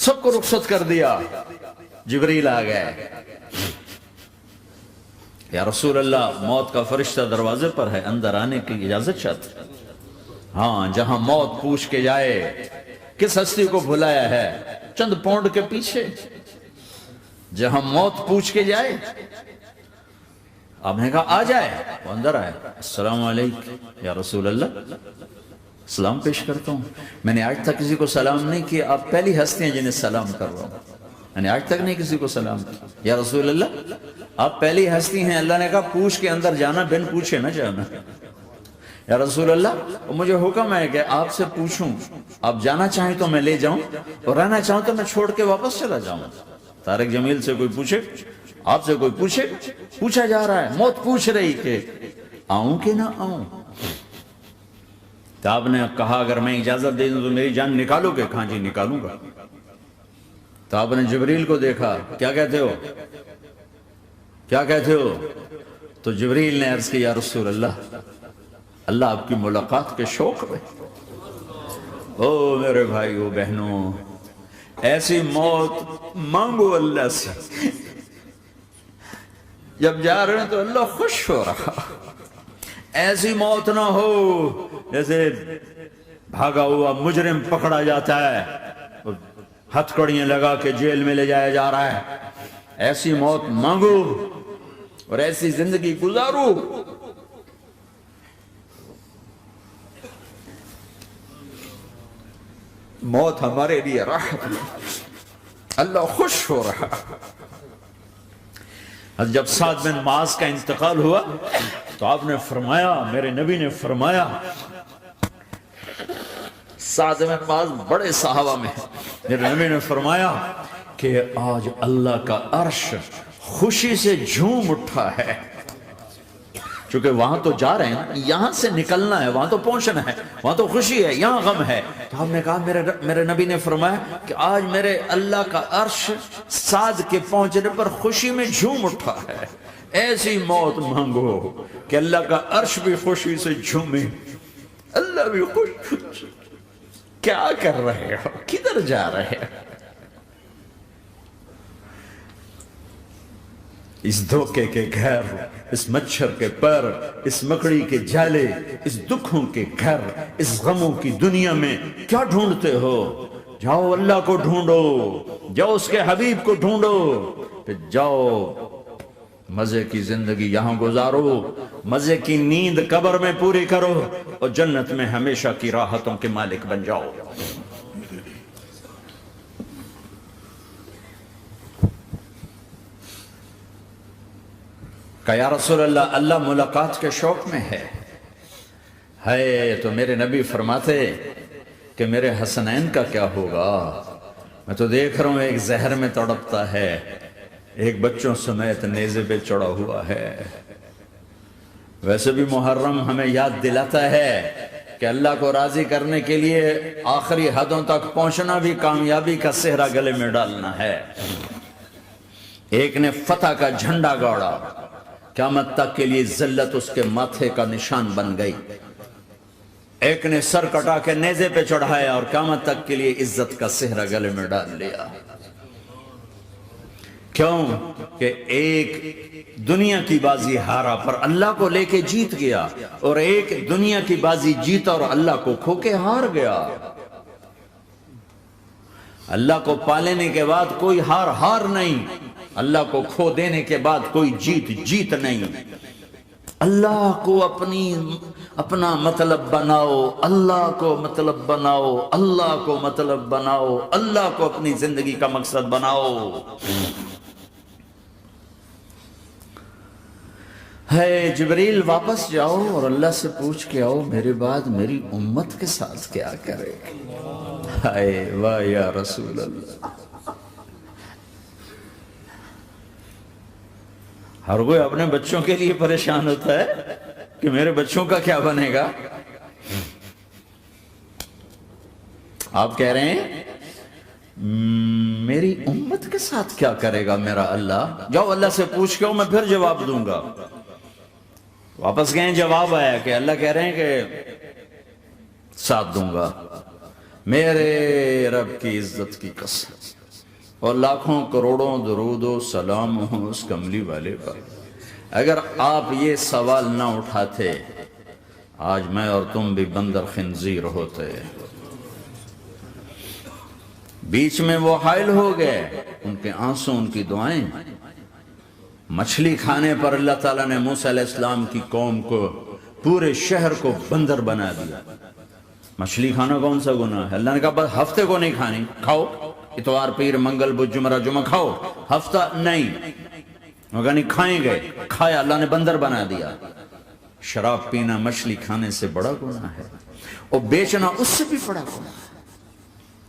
سب کو رخصت کر دیا. جبریل آ گئے. یا رسول اللہ موت کا فرشتہ دروازے پر ہے, اندر آنے کی اجازت چاہتے. ہاں, جہاں موت پوچھ کے جائے کس ہستی کو بھلایا ہے, چند پونڈ کے پیچھے. جہاں موت پوچھ کے جائے, آپ نے کہا آ جائے, وہ اندر آئے. السلام علیکم یا رسول اللہ, سلام پیش کرتا ہوں. میں نے آج تک کسی کو سلام نہیں کیا, آپ پہلی ہستی ہیں جنہیں سلام کر رہا ہوں. میں نے آج تک نہیں کسی کو سلام کیا. یا رسول اللہ آپ پہلی ہستی ہیں. اللہ نے کہا پوچھ کے اندر جانا, بن پوچھے نہ جانا. یا رسول اللہ مجھے حکم ہے کہ آپ سے پوچھوں, آپ جانا چاہیں تو میں لے جاؤں, اور رہنا چاہوں تو میں چھوڑ کے واپس چلا جاؤں. طارق جمیل سے کوئی پوچھے, آپ سے کوئی پوچھے, پوچھا جا رہا ہے, موت پوچھ رہی کہ آؤں کہ نہ آؤں. تو آپ نے کہا اگر میں اجازت دے دوں تو میری جان نکالو گے؟ کہاں جی نکالوں گا. تو آپ نے جبریل کو دیکھا, کیا کہتے ہو, کیا کہتے ہو؟ تو جبریل نے عرض کی یا رسول اللہ, اللہ آپ کی ملاقات کے شوق میں. او میرے بھائیو بہنوں, ایسی موت مانگو اللہ سے. جب جا رہے ہیں تو اللہ خوش ہو رہا. ایسی موت نہ ہو جیسے بھاگا ہوا مجرم پکڑا جاتا ہے, ہتھ کڑیاں لگا کے جیل میں لے جایا جا رہا ہے. ایسی موت مانگو اور ایسی زندگی گزارو. موت ہمارے لیے راحت ہے, اللہ خوش ہو رہا. جب سعد بن معاذ کا انتقال ہوا تو آپ نے فرمایا, میرے نبی نے فرمایا, سعد بن معاذ بڑے صحابہ میں, میرے نبی نے فرمایا کہ آج اللہ کا عرش خوشی سے جھوم اٹھا ہے. چونکہ وہاں تو جا رہے ہیں, یہاں سے نکلنا ہے, وہاں تو پہنچنا ہے, وہاں تو خوشی ہے, یہاں غم ہے. تو ہم نے کہا, میرے نبی نے فرمایا کہ آج میرے اللہ کا عرش سعد کے پہنچنے پر خوشی میں جھوم اٹھا ہے. ایسی موت مانگو کہ اللہ کا عرش بھی خوشی سے جھومے, اللہ بھی خوش. کیا کر رہے ہو, کدھر جا رہے ہو؟ اس دھوکے کے گھر, اس مچھر کے پر, اس مکڑی کے جالے, اس دکھوں کے گھر, اس غموں کی دنیا میں کیا ڈھونڈتے ہو؟ جاؤ اللہ کو ڈھونڈو, جاؤ اس کے حبیب کو ڈھونڈو, پھر جاؤ مزے کی زندگی یہاں گزارو, مزے کی نیند قبر میں پوری کرو, اور جنت میں ہمیشہ کی راحتوں کے مالک بن جاؤ. کہ یا رسول اللہ, اللہ ملاقات کے شوق میں ہے. تو میرے نبی فرماتے کہ میرے حسنین کا کیا ہوگا؟ میں تو دیکھ رہا ہوں ایک زہر میں تڑپتا ہے, ایک بچوں سمیت نیزے پہ چڑھا ہوا ہے. ویسے بھی محرم ہمیں یاد دلاتا ہے کہ اللہ کو راضی کرنے کے لیے آخری حدوں تک پہنچنا بھی کامیابی کا صحرا گلے میں ڈالنا ہے. ایک نے فتح کا جھنڈا گاڑا, قیامت تک کے لیے ذلت اس کے ماتھے کا نشان بن گئی. ایک نے سر کٹا کے نیزے پہ چڑھایا اور قیامت تک کے لیے عزت کا صحرا گلے میں ڈال لیا. کیوں کہ ایک دنیا کی بازی ہارا پر اللہ کو لے کے جیت گیا, اور ایک دنیا کی بازی جیتا اور اللہ کو کھو کے ہار گیا. اللہ کو پالینے کے بعد کوئی ہار نہیں, اللہ کو کھو دینے کے بعد کوئی جیت نہیں. اللہ کو اپنا مطلب بناؤ, اللہ کو مطلب بناؤ, اللہ کو مطلب بناؤ, اللہ کو اپنی زندگی کا مقصد بناؤ. جبریل واپس جاؤ اور اللہ سے پوچھ کے آؤ میرے بعد میری امت کے ساتھ کیا کرے. واہ یا رسول اللہ. ہر کوئی اپنے بچوں کے لیے پریشان ہوتا ہے کہ میرے بچوں کا کیا بنے گا. آپ کہہ رہے ہیں میری امت کے ساتھ کیا کرے گا میرا اللہ. جاؤ اللہ سے پوچھ کے آؤ, میں پھر جواب دوں گا. واپس گئے, جواب آیا کہ اللہ کہہ رہے ہیں کہ ساتھ دوں گا. میرے رب کی عزت کی قسم، اور لاکھوں کروڑوں درود و سلام ہوں اس کملی والے پر، اگر آپ یہ سوال نہ اٹھاتے آج میں اور تم بھی بندر خنزیر ہوتے۔ بیچ میں وہ حائل ہو گئے، ان کے آنسوں، ان کی دعائیں۔ مچھلی کھانے پر اللہ تعالیٰ نے موسیٰ علیہ السلام کی قوم کو، پورے شہر کو بندر بنا دیا۔ مچھلی کھانا کون سا گناہ ہے؟ اللہ نے کہا بس ہفتے کو نہیں کھانی، کھاؤ اتوار پیر منگل بدھ جمعہ جمعہ کھاؤ، ہفتہ نہیں۔ مگر نہیں کھائیں گے، کھایا، اللہ نے بندر بنا دیا۔ شراب پینا مچھلی کھانے سے بڑا گناہ ہے، اور بیچنا اس سے بھی بڑا گناہ ہے،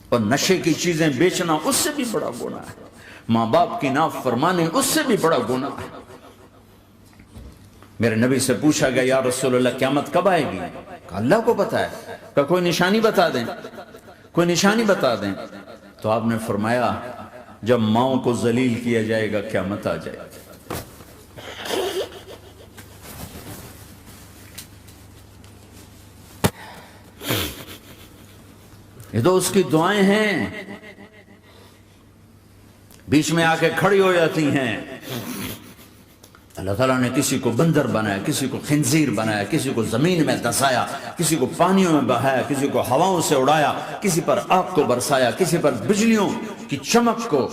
اور نشے کی چیزیں بیچنا اس سے بھی بڑا گناہ ہے، ماں باپ کی نافرمانی اس سے بھی بڑا گناہ ہے۔ میرے نبی سے پوچھا گیا یا رسول اللہ قیامت کب آئے گی؟ کہا اللہ کو پتا ہے۔ کہا کوئی نشانی بتا دیں، کوئی نشانی بتا دیں۔ تو آپ نے فرمایا جب ماؤں کو ذلیل کیا جائے گا قیامت آ جائے گی۔ یہ تو اس کی دعائیں ہیں، بیچ میں آ کے کھڑی ہو جاتی ہیں۔ اللہ تعالیٰ نے کسی کو بندر بنایا، کسی کو خنزیر بنایا، کسی کو زمین میں دسایا، کسی کو پانیوں میں بہایا، کسی کو ہواؤں سے اڑایا، کسی پر آگ کو برسایا، کسی پر بجلیوں کی چمک کو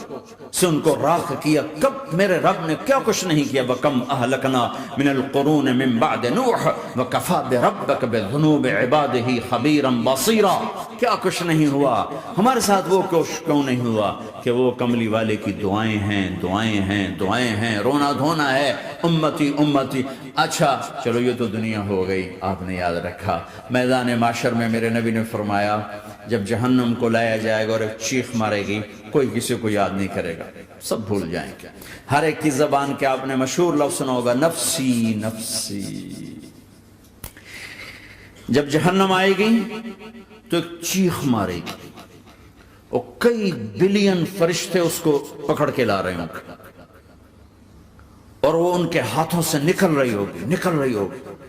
سے ان کو راکھ کیا۔ کب میرے رب نے کیا کچھ نہیں کیا؟ وَكَمْ أَهْلَكْنَا مِنَ الْقُرُونِ مِن بَعْدِ نُوحٍ وَكَفَى بِرَبِّكَ بِذُنُوبِ عِبَادِهِ خَبِيرًا بَصِيرًا۔ کیا کچھ نہیں ہوا ہمارے ساتھ، وہ کچھ کیوں نہیں ہوا کہ وہ کملی والے کی دعائیں ہیں، دعائیں ہیں، دعائیں ہیں، رونا دھونا ہے، امتی امتی۔ اچھا چلو یہ تو دنیا ہو گئی، آپ نے یاد رکھا میدان معاشر میں میرے نبی نے فرمایا جب جہنم کو لایا جائے گا اور ایک چیخ مارے گی، کوئی کسی کو یاد نہیں کرے گا، سب بھول جائیں گے۔ ہر ایک کی زبان کے آپ نے مشہور لفظ سنا ہوگا نفسی نفسی۔ جب جہنم آئے گی تو ایک چیخ مارے گی، اور کئی بلین فرشتے اس کو پکڑ کے لا رہے ہوں گے، اور وہ ان کے ہاتھوں سے نکل رہی ہوگی،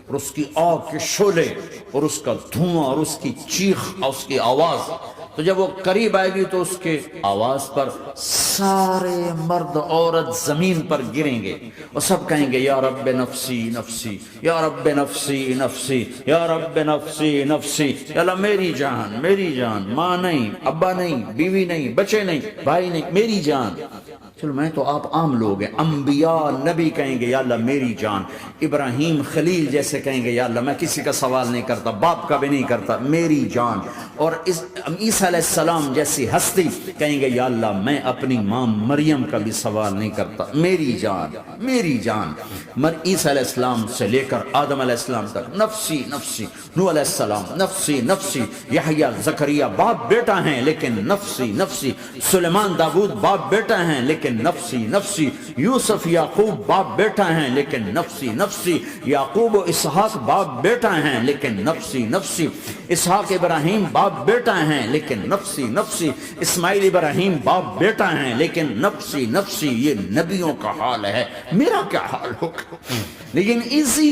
اور اس کی آگ کے شعلے اور اس کا دھواں اور اس کی چیخ اور اس کی آواز۔ تو جب وہ قریب آئے گی تو اس کے آواز پر سارے مرد عورت زمین پر گریں گے، اور سب کہیں گے یا رب نفسی نفسی، یا رب نفسی نفسی، یا رب نفسی نفسی۔ یا اللہ میری جان، میری جان، ماں نہیں، ابا نہیں، بیوی نہیں، بچے نہیں، بھائی نہیں، میری جان۔ چلو میں تو آپ عام لوگ ہیں، انبیاء نبی کہیں گے یا اللہ میری جان، ابراہیم خلیل جیسے کہیں گے یا اللہ میں کسی کا سوال نہیں کرتا، باپ کا بھی نہیں کرتا، میری جان۔ اور عیسیٰ علیہ السلام جیسی ہستی کہیں گے یا اللہ میں اپنی ماں مریم کا بھی سوال نہیں کرتا، میری جان، میری جان۔ عیسیٰ علیہ السلام سے لے کر آدم علیہ السلام تک نفسی نفسی، نوح علیہ السلام نفسی نفسی، یحییٰ زکریا باپ بیٹا ہیں لیکن نفسی نفسی، سلیمان داؤد باپ بیٹا ہیں لیکن نفسی نفسی، یوسف یعقوب باپ بیٹا ہیں لیکن نفسی نفسی، یعقوب و اسحاق باپ بیٹا ہیں لیکن نفسی نفسی، اسحاق ابراہیم باپ بیٹا ہیں لیکن نفسی نفسی، اسماعیل ابراہیم باپ بیٹا ہیں لیکن نفسی نفسی۔ یہ نبیوں کا حال ہے، میرا کیا حال ہوگا؟ لیکن اسی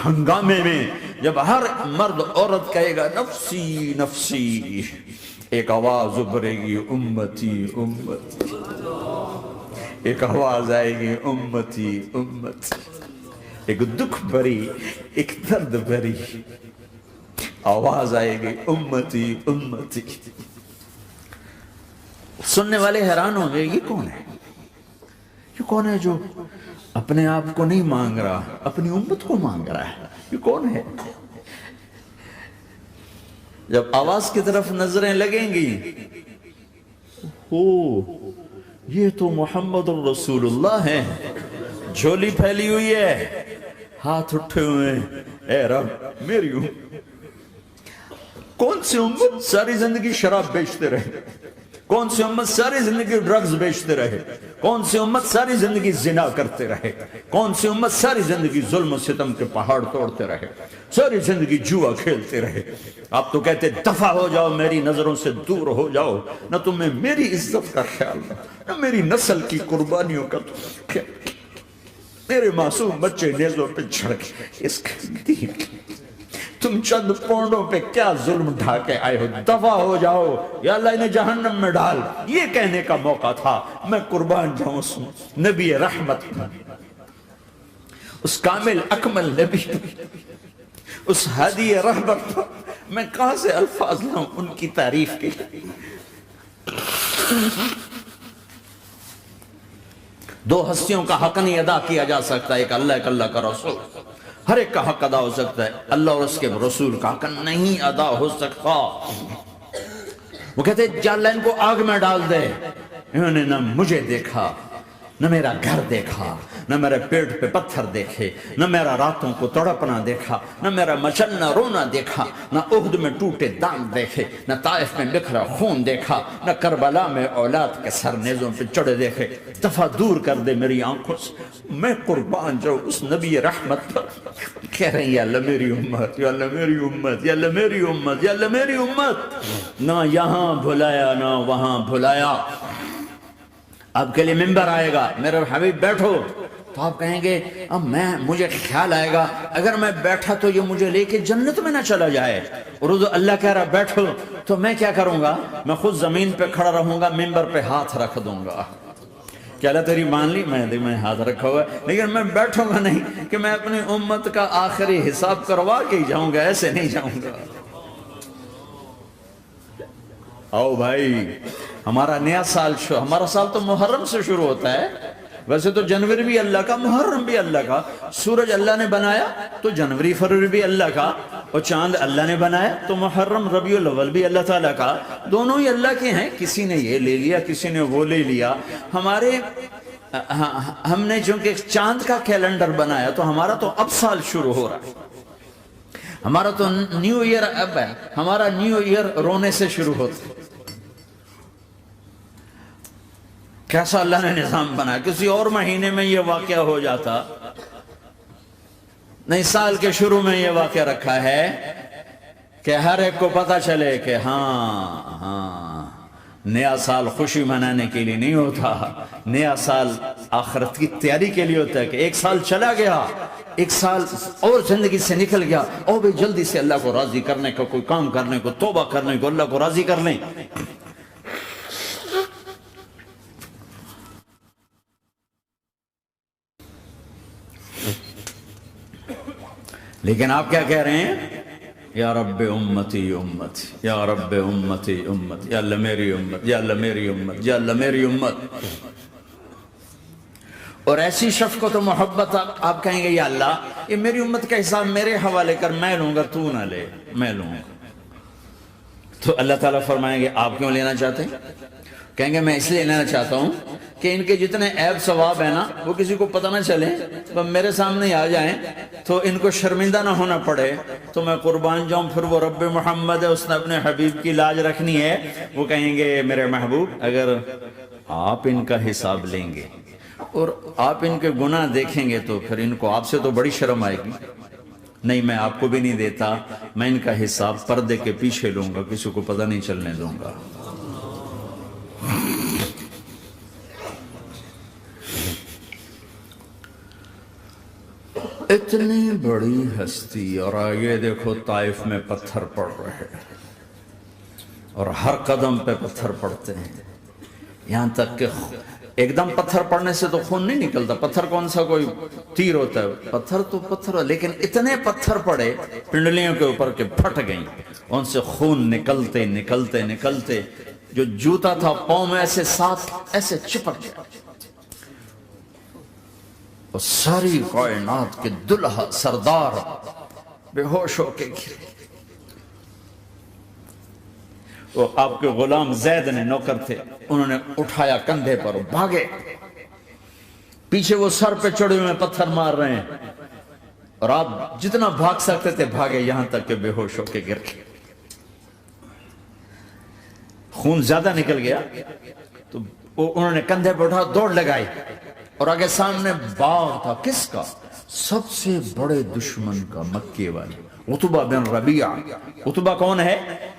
ہنگامے میں جب ہر مرد عورت کہے گا نفسی نفسی، ایک آواز ابھرے گی امتی امتی، ایک آواز آئے گی امتی امتی، ایک دکھ بھری، ایک درد بھری آواز آئے گی امتی امتی۔ سننے والے حیران ہوں گے یہ کون ہے، یہ کون ہے جو اپنے آپ کو نہیں مانگ رہا، اپنی امت کو مانگ رہا ہے، یہ کون ہے؟ جب آواز کی طرف نظریں لگیں گی، یہ تو محمد الرسول اللہ ہے، جھولی پھیلی ہوئی ہے، ہاتھ اٹھے ہوئے ہیں، اے رب میری کون سی امت ساری زندگی شراب بیچتے رہے، کون سی امت ساری زندگی ڈرگز بیچتے رہے، کون سی امت ساری زندگی زنا کرتے رہے، کون سی امت ساری زندگی ظلم و ستم کے پہاڑ توڑتے رہے، ساری زندگی جوا کھیلتے رہے۔ آپ تو کہتے دفع ہو جاؤ، میری نظروں سے دور ہو جاؤ، نہ تمہیں میری عزت کا خیال نہ میری نسل کی قربانیوں کا خیال، میرے معصوم بچے نیزوں پہ چڑھ کے اس دین تم چند پونڈوں پہ کیا ظلم ڈھا کے آئے ہو، دفع ہو جاؤ یا اللہ انہیں جہنم میں ڈال، یہ کہنے کا موقع تھا۔ میں قربان جاؤں اس نبی رحمت پر، اس کامل اکمل نبی پر، اس ہادی رحمت پر میں کہاں سے الفاظ لاؤں ان کی تعریف کے لیے۔ دو ہستیوں کا حق نہیں ادا کیا جا سکتا، ایک اللہ، ایک اللہ کا رسول۔ ہر ایک کا حق ادا ہو سکتا ہے، اللہ اور اس کے رسول کا حق نہیں ادا ہو سکتا۔ وہ کہتے ہیں جا اللہ ان کو آگ میں ڈال دے۔ انہوں نے نہ مجھے دیکھا، نہ میرا گھر دیکھا، نہ میرے پیٹ پہ پتھر دیکھے، نہ میرا راتوں کو تڑپنا دیکھا، نہ میرا مچلنا رونا دیکھا، نہ احد میں ٹوٹے دانت دیکھے، نہ طائف میں بکھرا خون دیکھا، نہ کربلا میں اولاد کے سر نیزوں پہ چڑھے دیکھے۔ دفعہ دور کر دے میری آنکھوں سے، میں قربان جاؤں اس نبی رحمت پر۔ کہہ رہے ہیں یا اللہ میری امت، یا اللہ میری امت، یا اللہ میری امت، یا اللہ میری امت۔ نہ یہاں بھلایا نہ وہاں بھلایا۔ آپ کے لیے ممبر آئے گا، میرے حبیب بیٹھو، تو آپ کہیں گے اب مجھے خیال آئے گا اگر میں بیٹھا تو یہ مجھے لے کے جنت میں نہ چلا جائے، اور اللہ کہہ رہا بیٹھو، تو میں کیا کروں گا؟ میں خود زمین پہ کھڑا رہوں گا، ممبر پہ ہاتھ رکھ دوں گا کہ اللہ تیری مان لی، میں ہاتھ رکھا ہوا ہے، لیکن میں بیٹھوں گا نہیں کہ میں اپنی امت کا آخری حساب کروا کے ہی جاؤں گا، ایسے نہیں جاؤں گا۔ آؤ بھائی، ہمارا نیا سال ہمارا سال تو محرم سے شروع ہوتا ہے، ویسے تو جنوری بھی اللہ کا، محرم بھی اللہ کا، سورج اللہ نے بنایا تو جنوری فروری بھی اللہ کا، اور چاند اللہ نے بنایا تو محرم ربیع الاول بھی اللہ تعالیٰ کا، دونوں ہی اللہ کے ہیں۔ کسی نے یہ لے لیا، کسی نے وہ لے لیا۔ ہم نے چونکہ چاند کا کیلنڈر بنایا تو ہمارا تو اب سال شروع ہو رہا ہے، ہمارا تو نیو ایئر اب ہے، ہمارا نیو ایئر رونے سے شروع ہوتا ہے۔ کیسا اللہ نے نظام بنایا، کسی اور مہینے میں یہ واقعہ ہو جاتا، نہیں سال کے شروع میں یہ واقعہ رکھا ہے کہ ہر ایک کو پتا چلے کہ ہاں نیا سال خوشی منانے کے لیے نہیں ہوتا، نیا سال آخرت کی تیاری کے لیے ہوتا ہے کہ ایک سال چلا گیا، ایک سال اور زندگی سے نکل گیا، اور بھی جلدی سے اللہ کو راضی کرنے کا کوئی کام کرنے کو، توبہ کرنے کو، اللہ کو راضی کر لیں۔ لیکن آپ کیا کہہ رہے ہیں؟ یا رب امتی امتی، یا رب امتی امتی، یا اللہ میری امت، یا اللہ میری امت، یا اللہ میری امت۔ اور ایسی شفقت و محبت آپ کہیں گے یا اللہ یہ میری امت کا حساب میرے حوالے کر، میں لوں گا، تو نہ لے، میں لوں گا۔ تو اللہ تعالیٰ فرمائیں گے آپ کیوں لینا چاہتے ہیں؟ کہیں گے میں اس لیے لینا چاہتا ہوں کہ ان کے جتنے عیب ثواب ہیں نا وہ کسی کو پتہ نہ چلے، وہ میرے سامنے آ جائیں تو ان کو شرمندہ نہ ہونا پڑے، تو میں قربان جاؤں۔ پھر وہ رب محمد ہے، اس نے اپنے حبیب کی لاج رکھنی ہے، وہ کہیں گے میرے محبوب اگر آپ ان کا حساب لیں گے اور آپ ان کے گناہ دیکھیں گے تو پھر ان کو آپ سے تو بڑی شرم آئے گی، نہیں میں آپ کو بھی نہیں دیتا، میں ان کا حساب پردے کے پیچھے لوں گا، کسی کو پتہ نہیں چلنے دوں گا۔ اتنی بڑی ہستی، اور آگے دیکھو طائف میں پتھر پڑ رہے ہیں، اور ہر قدم پہ پتھر پڑتے ہیں، یہاں تک کہ ایک دم پتھر پڑنے سے تو خون نہیں نکلتا، پتھر کون سا کوئی تیر ہوتا ہے، پتھر تو پتھر، لیکن اتنے پتھر پڑے پنڈلیوں کے اوپر کے پھٹ گئیں، ان سے خون نکلتے نکلتے نکلتے جو جوتا تھا پاؤں میں ایسے ساتھ ایسے چپک گیا، اور ساری کائنات کے دلہا سردار بے ہوش ہو کے گرے۔ وہ آپ کے غلام زید نے نوکر تھے، انہوں نے اٹھایا کندھے پر، بھاگے، پیچھے وہ سر پہ چڑھے ہوئے پتھر مار رہے ہیں، اور آپ جتنا بھاگ سکتے تھے بھاگے، یہاں تک کہ بے ہوش ہو کے گر گئے۔ خون زیادہ نکل گیا تو انہوں نے کندھے پہ اٹھا دوڑ لگائی، اور آگے سامنے باغ تھا، کس کا؟ سب سے بڑے دشمن کا، مکے والے عتبہ بن ربیعہ۔ عتبہ کون ہے؟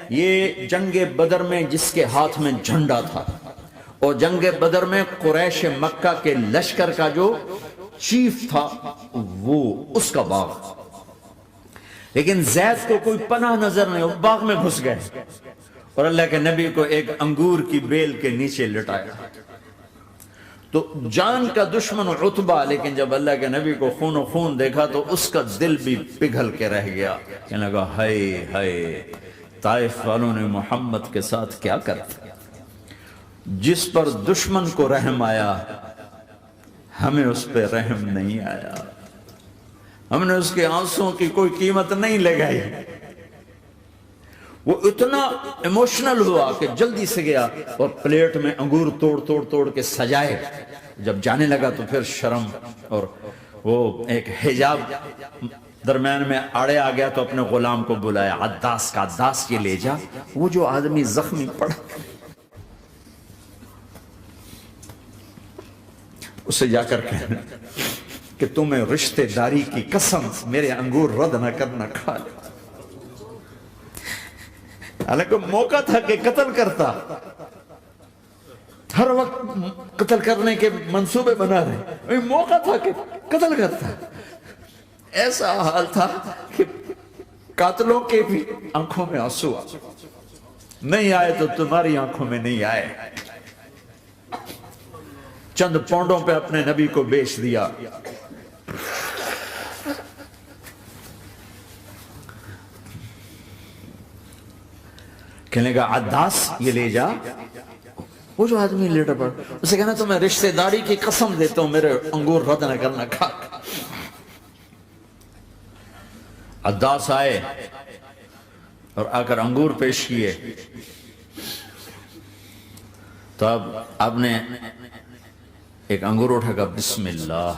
یہ جنگ بدر میں جس کے ہاتھ میں جھنڈا تھا، اور جنگ بدر میں قریش مکہ کے لشکر کا جو چیف تھا وہ اس کا باغ، لیکن زید کو کوئی پناہ نظر نہیں، وہ باغ میں گھس گئے اور اللہ کے نبی کو ایک انگور کی بیل کے نیچے لٹایا۔ تو جان کا دشمن عتبہ، لیکن جب اللہ کے نبی کو خون و خون دیکھا تو اس کا دل بھی پگھل کے رہ گیا، کہنے لگا ہائے ہائے، طائف والوں نے محمد کے ساتھ کیا کرتا۔ جس پر دشمن کو رحم آیا ہمیں اس پہ رحم نہیں آیا، ہم نے اس کے آنسوں کی کوئی قیمت نہیں لگائی۔ وہ اتنا ایموشنل ہوا کہ جلدی سے گیا اور پلیٹ میں انگور توڑ کے سجائے۔ جب جانے لگا تو پھر شرم اور وہ ایک حجاب درمیان میں آڑے آ گیا، تو اپنے غلام کو بلایا، عداس کا، عداس کے لے جا وہ جو آدمی زخمی پڑا اسے جا کر کہنا کہ تمہیں رشتے داری کی قسم میرے انگور رد نہ کرنا، کھا لے۔ حالانکہ موقع تھا کہ قتل کرتا، ہر وقت قتل کرنے کے منصوبے بنا رہے، موقع تھا کہ قتل کرتا۔ ایسا حال تھا کہ قاتلوں کے بھی آنکھوں میں آنسو نہیں آئے تو تمہاری آنکھوں میں نہیں آئے۔ چند پونڈوں پہ اپنے نبی کو بیچ دیا۔ کہنے لگا عداس یہ لے جا، وہ جو آدمی لیٹر پڑ، اسے کہنا تو میں رشتہ داری کی قسم دیتا ہوں میرے انگور رد نہ کرنا، کھا۔ عداس آئے اور آ کر انگور پیش کیے، تو اب آپ نے ایک انگور اٹھا کر بسم اللہ،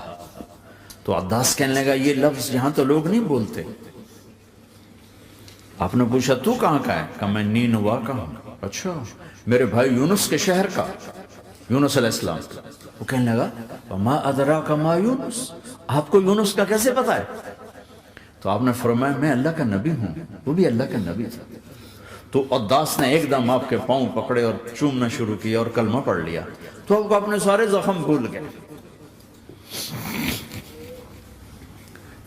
تو عداس کہنے لگا یہ لفظ یہاں تو لوگ نہیں بولتے۔ آپ نے پوچھا تو کہاں کا ہے؟ کہا میں نینوا کا ہوں۔ اچھا، میرے بھائی یونس کے شہر کا، یونس علیہ السلام۔ وہ کہنے لگا وما ادراک ما یونس، آپ کو یونس کا کیسے پتا ہے؟ تو آپ نے فرمایا میں اللہ کا نبی ہوں، وہ بھی اللہ کا نبی تھا۔ تو عداس نے ایک دم آپ کے پاؤں پکڑے اور چومنا شروع کیا اور کلمہ پڑھ لیا، تو آپ کو اپنے سارے زخم بھول گئے۔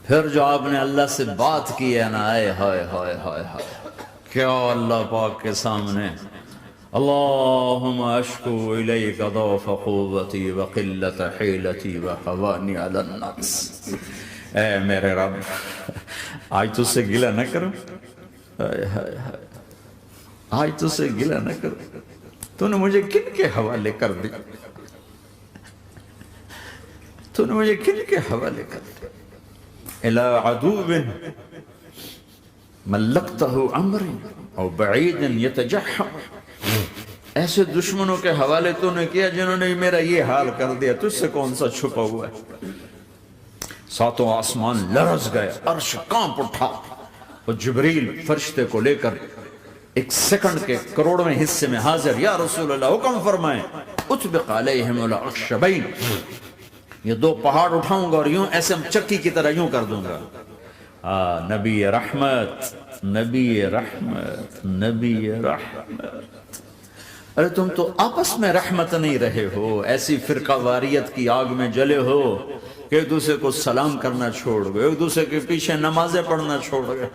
پھر جو آپ نے اللہ سے بات کی ہے نا، آئے ہائے ہائے ہائے ہائے، کیا اللہ پاک کے سامنے اللہم اشکو الیک ضعف قوتی وقلت حیلتی وحوانی علی الناس، اے میرے رب آج تجھ سے گلہ نہ کروں، آج تجھ سے گلہ نہ کروں، تو نے مجھے کن کے حوالے کر دی، تو نے مجھے کن کے حوالے کر دی، الى عدو ملکتہ عمری او بعید یتجحم، ایسے دشمنوں کے حوالے تو نے کیا جنہوں نے میرا یہ حال کر دیا، تجھ سے کون سا چھپا ہوا ہے۔ ساتوں آسمان لرز گئے، عرش کانپ اٹھا، اور جبریل فرشتے کو لے کر ایک سیکنڈ کے کروڑویں حصے میں حاضر، یا رسول اللہ حکم فرمائیں اطبق علیہم الاخشبین، یہ دو پہاڑ اٹھاؤں گا اور یوں ایسے چکی کی طرح یوں کر دوں گا۔ نبی رحمت، نبی رحمت، نبی رحمت۔ ارے تم تو آپس میں رحمت نہیں رہے ہو، ایسی فرقہ واریت کی آگ میں جلے ہو کہ ایک دوسرے کو سلام کرنا چھوڑ گئے، ایک دوسرے کے پیچھے نمازیں پڑھنا چھوڑ گئے،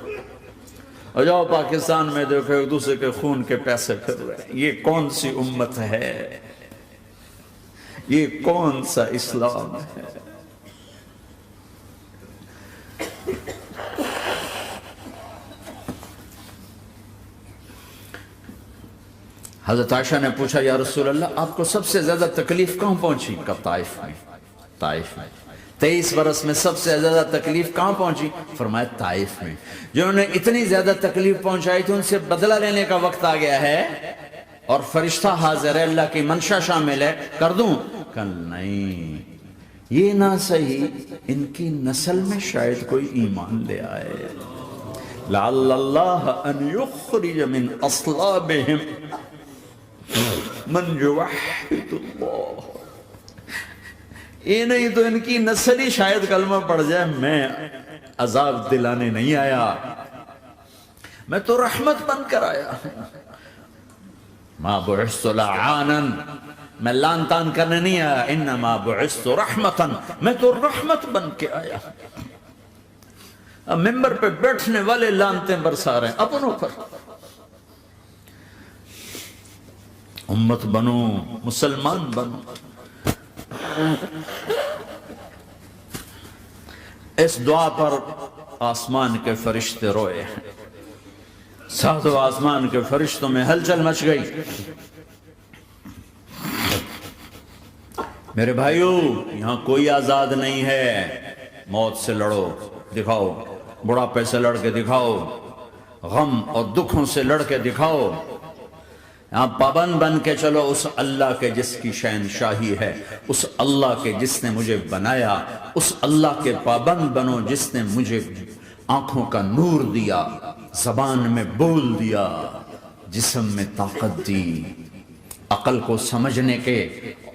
اور جاؤ پاکستان میں دیکھو ایک دوسرے کے خون کے پیسے پھر رہے۔ یہ کون سی امت ہے؟ یہ کون سا اسلام ہے؟ حضرت عائشہ نے پوچھا یا رسول اللہ آپ کو سب سے زیادہ تکلیف کہاں پہنچی؟ کہا طائف میں، طائف میں۔ 23 برس میں سب سے زیادہ تکلیف کہاں پہنچی؟ فرمایا طائف میں۔ جنہوں نے اتنی زیادہ تکلیف پہنچائی تھی ان سے بدلہ لینے کا وقت آ گیا ہے، اور فرشتہ حاضر ہے، اللہ کی منشا شامل ہے، کر دوں؟ کہ نہیں، یہ نہ صحیح، ان کی نسل میں شاید کوئی ایمان لے آئے، لعل اللہ ان یخرج من اصلابہم من یوحد اللہ، یہ نہیں تو ان کی نسل ہی شاید کلمہ پڑھ جائے۔ میں عذاب دلانے نہیں آیا، میں تو رحمت بن کر آیا، ما بعثت لعانا، میں لان تان کرنے نہیں آیا، انما بعثت رحمتا، میں تو رحمت بن کے آیا۔ اب ممبر پہ بیٹھنے والے لانتیں برسا رہے ہیں اپنوں پر. امت بنو، مسلمان بنو. اس دعا پر آسمان کے فرشتے روئے ہیں. ساتوں آسمان کے فرشتوں میں ہلچل مچ گئی. میرے بھائیو، یہاں کوئی آزاد نہیں ہے. موت سے لڑو، دکھاؤ. بڑھاپے سے لڑ کے دکھاؤ. غم اور دکھوں سے لڑ کے دکھاؤ. یہاں پابند بن کے چلو اس اللہ کے جس کی شہنشاہی ہے، اس اللہ کے جس نے مجھے بنایا. اس اللہ کے پابند بنو جس نے مجھے آنکھوں کا نور دیا، زبان میں بول دیا، جسم میں طاقت دی، عقل کو سمجھنے کے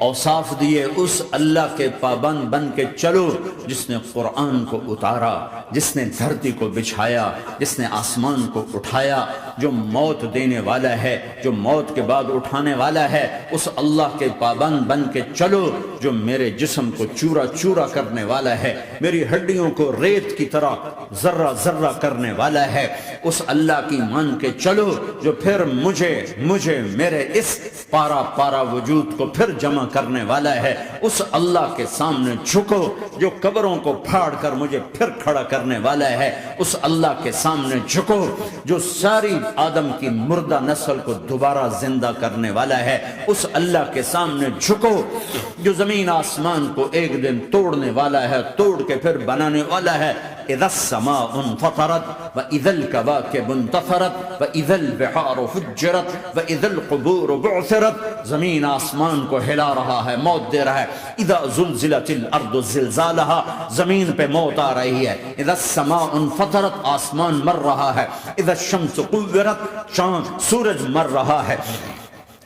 اوصاف دیے. اس اللہ کے پابند بن کے چلو جس نے قرآن کو اتارا، جس نے دھرتی کو بچھایا، جس نے آسمان کو اٹھایا، جو موت دینے والا ہے، جو موت کے بعد اٹھانے والا ہے. اس اللہ کے پابند بن کے چلو جو میرے جسم کو چورا چورا کرنے والا ہے، میری ہڈیوں کو ریت کی طرح ذرہ ذرہ کرنے والا ہے. اس اللہ کی مان کے چلو جو پھر مجھے میرے اس پارا پارا وجود کو پھر جمع کرنے والا ہے. اس اللہ کے سامنے جھکو جو قبروں کو پھاڑ کر مجھے پھر کھڑا کرنے والا ہے. اس اللہ کے سامنے جھکو جو ساری آدم کی مردہ نسل کو دوبارہ زندہ کرنے والا ہے. اس اللہ کے سامنے جھکو جو زمین آسمان کو ایک دن توڑنے والا ہے، توڑ کے پھر بنانے والا ہے. اذا السماء انفطرت واذا الكواكب انتثرت واذا البحار فجرت واذا القبور بعثرت. زمین آسمان کو ہلا رہا ہے، موت دے رہا ہے. اذا زلزلت الارض زلزالها، زمین پہ موت آ رہی ہے. اذا السماء انفطرت، آسمان مر رہا ہے. اذا الشمس قورت، چاند سورج مر رہا ہے.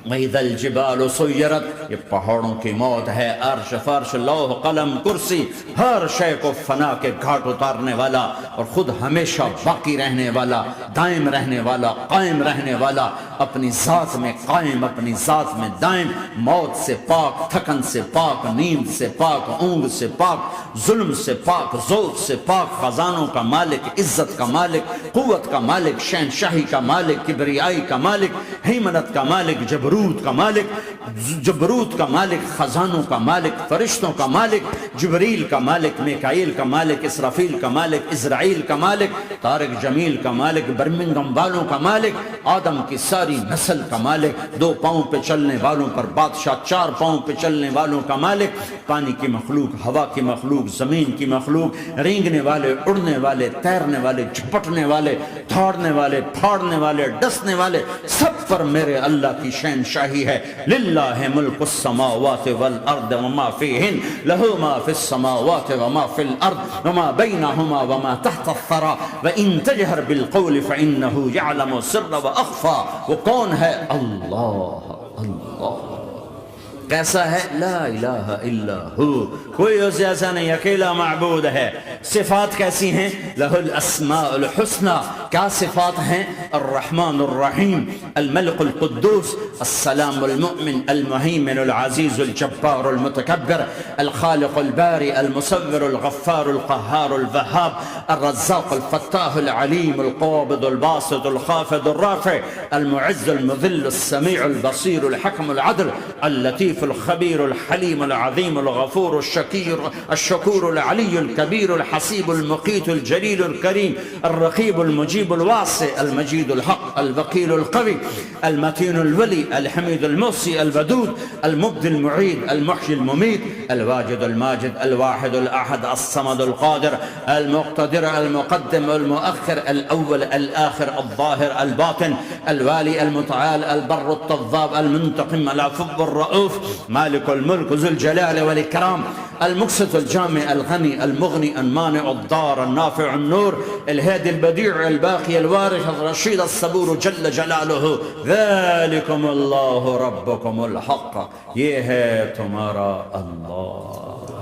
وَإِذَا الْجِبَالُ سُيِّرَتْ، یہ پہاڑوں کی موت ہے. عرش فرش لوح قلم کرسی، ہر شے کو فنا کے گھاٹ اتارنے والا اور خود ہمیشہ باقی رہنے والا، دائم رہنے والا، قائم رہنے والا، اپنی ذات میں قائم، اپنی ذات میں دائم. موت سے پاک، تھکن سے پاک، نیند سے پاک، اونگ سے پاک، ظلم سے پاک، ذوق سے پاک، خزانوں کا مالک، عزت کا مالک، قوت کا مالک، شہنشاہی کا مالک، کبریائی کا مالک، ہیمنت کا مالک، جبروت کا مالک، جبروت کا مالک، خزانوں کا مالک، فرشتوں کا مالک، جبریل کا مالک، میکائیل کا مالک، اسرافیل کا مالک، اسرائیل کا مالک، طارق جمیل کا مالک، برمنگم والوں کا مالک، آدم کی ساری نسل کا مالک، 2 پاؤں پہ چلنے والوں پر بادشاہ، 4 پاؤں پہ چلنے والوں کا مالک، پانی کی مخلوق، ہوا کی مخلوق، زمین کی مخلوق، رینگنے والے، اڑنے والے، تیرنے والے، جھپٹنے والے، دھاڑنے والے، پھاڑنے والے، ڈسنے والے، سب پر میرے اللہ کی شہنشاہی ہے. للہ ملک السماوات والارض وما فیہن، لہو ما فی السماوات وما فی الارض وما بینہما وما تحت الثری وان تجہر بالقول فانہ یعلم السر واخفی. وہ کون ہے؟ اللہ. اللہ کیسا ہے؟ لا الہ الا ہو، کوئی اسے ایسا نہیں، اکیلا معبود ہے. صفات کیسی ہیں؟ لہ الاسماء الحسنى. کیا صفات ہیں؟ الرحمن الرحیم، الملک القدوس، السلام المؤمن، المہیمن العزیز الجبار المتکبر، الخالق الباری المصور الغفار القہار الوہاب، الرزاق الفتاح العلیم القابض الباسط الخافض الرافع، المعز المذل السمیع البصیر الحکم العدل، اللطیف الخبیر الحلیم العظیم الغفور الشکور العلی الکبیر الحسیب المقیت الجلیل الکریم، الرقیب المجیب الواسع، المجید الحق، الوکیل القوی، المتین الولی، الحمید المحصی، الودود، المبدی المعید، المحیی الممید، الواجد الماجد، الواحد الاحد، الصمد القادر، المقتدر، المقدم، المؤخر، الاول، الاخر، الظاهر، الباطن، الوالي، المتعال، البر التضاب، المنتقم، العفو الرؤوف، مالك الملك ذو الجلال والإكرام، المقسط الجامع الغني المغني المانع الضار النافع النور، الهادي البديع الباقي الوارث الرشيد الصبور جل جلاله. ذلكم الله ربكم الحق، یہ ہے تمہارا اللہ.